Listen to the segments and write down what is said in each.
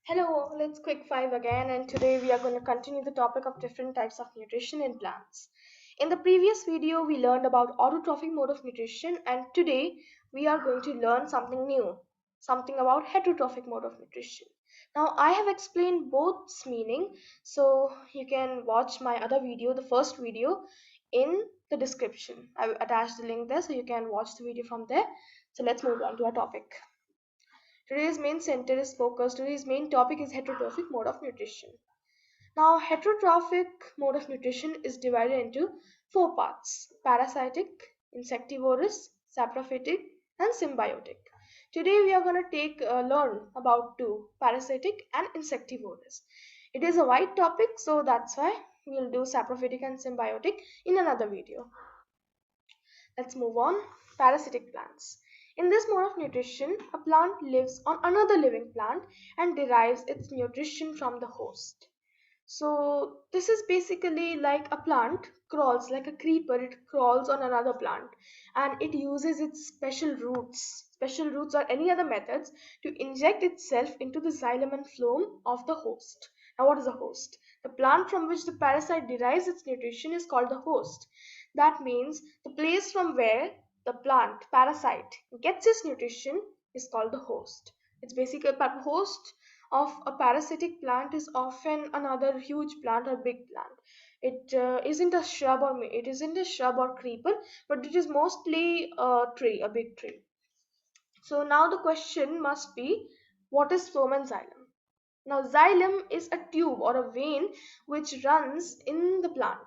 Hello, let's quick five again, and today we are going to continue the topic of different types of nutrition in plants. In the previous video, we learned about autotrophic mode of nutrition, and today we are going to learn something new, something about heterotrophic mode of nutrition. Now, I have explained both's meaning, so you can watch my other video, the first video, in the description. I will attach the link there so you can watch the video from there. So let's move on to our topic. Today's main topic is heterotrophic mode of nutrition. Now, heterotrophic mode of nutrition is divided into four parts: parasitic, insectivorous, saprophytic, and symbiotic. Today, we are going to learn about two: parasitic and insectivorous. It is a wide topic, so that's why we'll do saprophytic and symbiotic in another video. Let's move on. Parasitic plants. In this mode of nutrition, a plant lives on another living plant and derives its nutrition from the host. So this is basically like a plant crawls like a creeper, it crawls on another plant and it uses its special roots or any other methods to inject itself into the xylem and phloem of the host. Now what is a host? The plant from which the parasite derives its nutrition is called the host. That means the place from where the plant parasite gets its nutrition is called the host. It's basically a host of a parasitic plant is often another huge plant or big plant. It isn't a shrub or creeper, but it is mostly a tree, a big tree. So now the question must be, what is phloem and xylem? Now xylem is a tube or a vein which runs in the plant.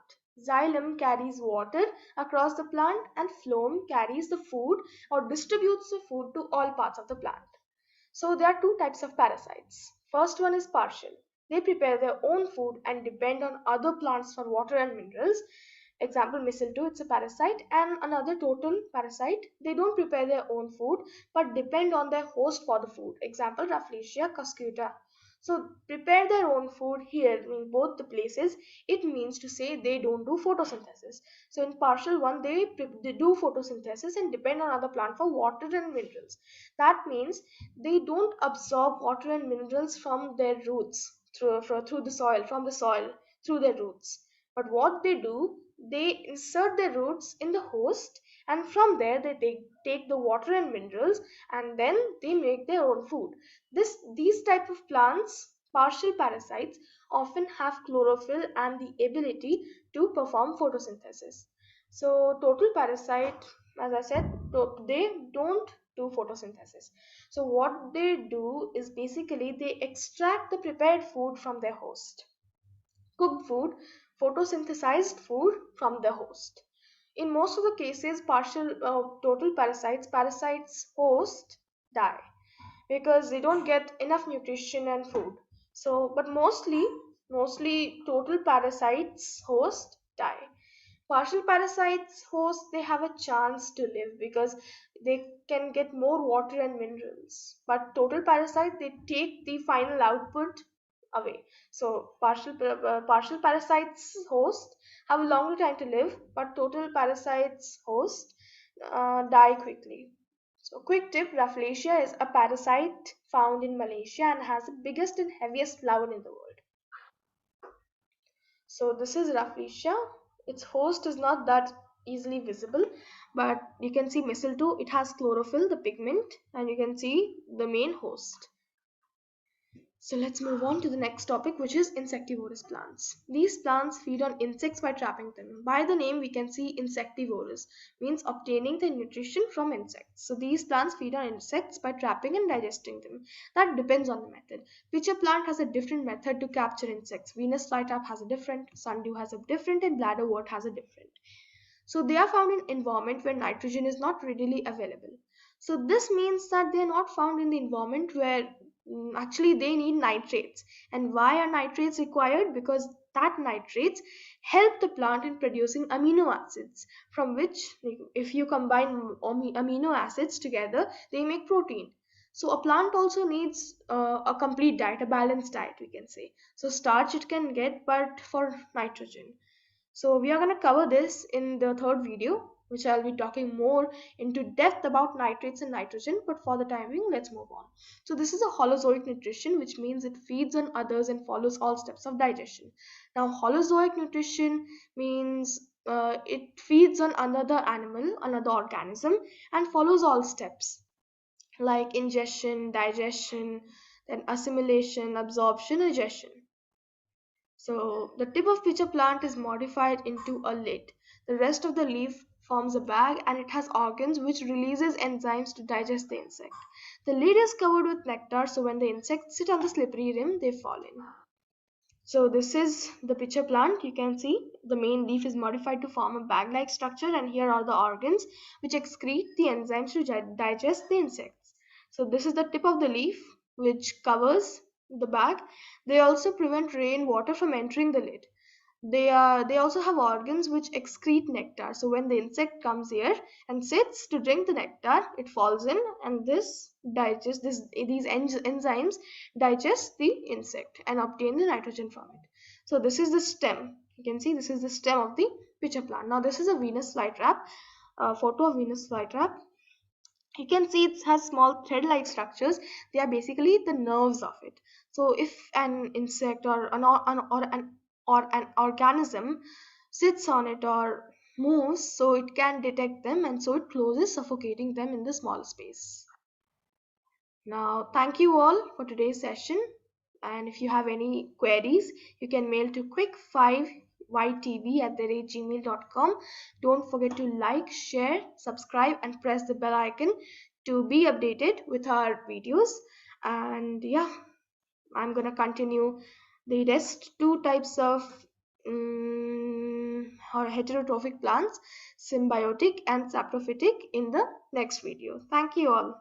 Xylem carries water across the plant and phloem carries the food or distributes the food to all parts of the plant. So there are two types of parasites. First one is partial. They prepare their own food and depend on other plants for water and minerals. Example, mistletoe, it's a parasite, and another total parasite. They don't prepare their own food but depend on their host for the food. Example, Rafflesia cuscuta. So prepare their own food here in both the places. It means to say they don't do photosynthesis. So in partial one, they do photosynthesis and depend on other plant for water and minerals. That means they don't absorb water and minerals from their roots through the soil, from the soil through their roots. But what they do, they insert their roots in the host, and from there they take the water and minerals, and then they make their own food. These type of plants, partial parasites, often have chlorophyll and the ability to perform photosynthesis. So total parasite, as I said, they don't do photosynthesis. So what they do is basically they extract the prepared food from their host. Cooked food, photosynthesized food from the host. In most of the cases, total parasites host die because they don't get enough nutrition and food. So, but mostly total parasites host die. Partial parasites host, they have a chance to live because they can get more water and minerals. But total parasite, they take the final output away. So partial parasites host have a longer time to live, but total parasites host die quickly. So quick tip: Rafflesia is a parasite found in Malaysia and has the biggest and heaviest flower in the world. So this is Rafflesia. Its host is not that easily visible, but you can see mistletoe. It has chlorophyll, the pigment, and you can see the main host. So let's move on to the next topic, which is insectivorous plants. These plants feed on insects by trapping them. By the name, we can see insectivorous, means obtaining the nutrition from insects. So these plants feed on insects by trapping and digesting them. That depends on the method. Pitcher plant has a different method to capture insects. Venus flytrap has a different, sundew has a different, and bladderwort has a different. So they are found in environment where nitrogen is not readily available. So this means that they are not found in the environment where actually they need nitrates. And why are nitrates required? Because that nitrates help the plant in producing amino acids, from which, if you combine amino acids together, they make protein. So a plant also needs a complete diet, a balanced diet, we can say. So starch it can get, but for nitrogen. So we are going to cover this in the third video, which I'll be talking more into depth about nitrates and nitrogen, but for the time being, let's move on. So this is a holozoic nutrition, which means it feeds on others and follows all steps of digestion. Now, holozoic nutrition means it feeds on another animal, another organism, and follows all steps like ingestion, digestion, then assimilation, absorption, digestion. So the tip of pitcher plant is modified into a lid. The rest of the leaf forms a bag and it has organs which releases enzymes to digest the insect. The lid is covered with nectar, so when the insects sit on the slippery rim, they fall in. So this is the pitcher plant. You can see the main leaf is modified to form a bag-like structure, and here are the organs which excrete the enzymes to digest the insects. So this is the tip of the leaf which covers the bag. They also prevent rainwater from entering the lid. They also have organs which excrete nectar. So when the insect comes here and sits to drink the nectar, it falls in, and these enzymes digest the insect and obtain the nitrogen from it. So this is the stem. You can see this is the stem of the pitcher plant. Now this is a Venus flytrap, a photo of Venus flytrap. You can see it has small thread-like structures. They are basically the nerves of it. So if an insect or an organism sits on it or moves, so it can detect them, and so it closes, suffocating them in the small space. Now, thank you all for today's session. And if you have any queries, you can mail to quick5ytv@gmail.com. Don't forget to like, share, subscribe, and press the bell icon to be updated with our videos. And yeah, I'm gonna continue the rest two types of or heterotrophic plants, symbiotic and saprophytic, in the next video. Thank you all.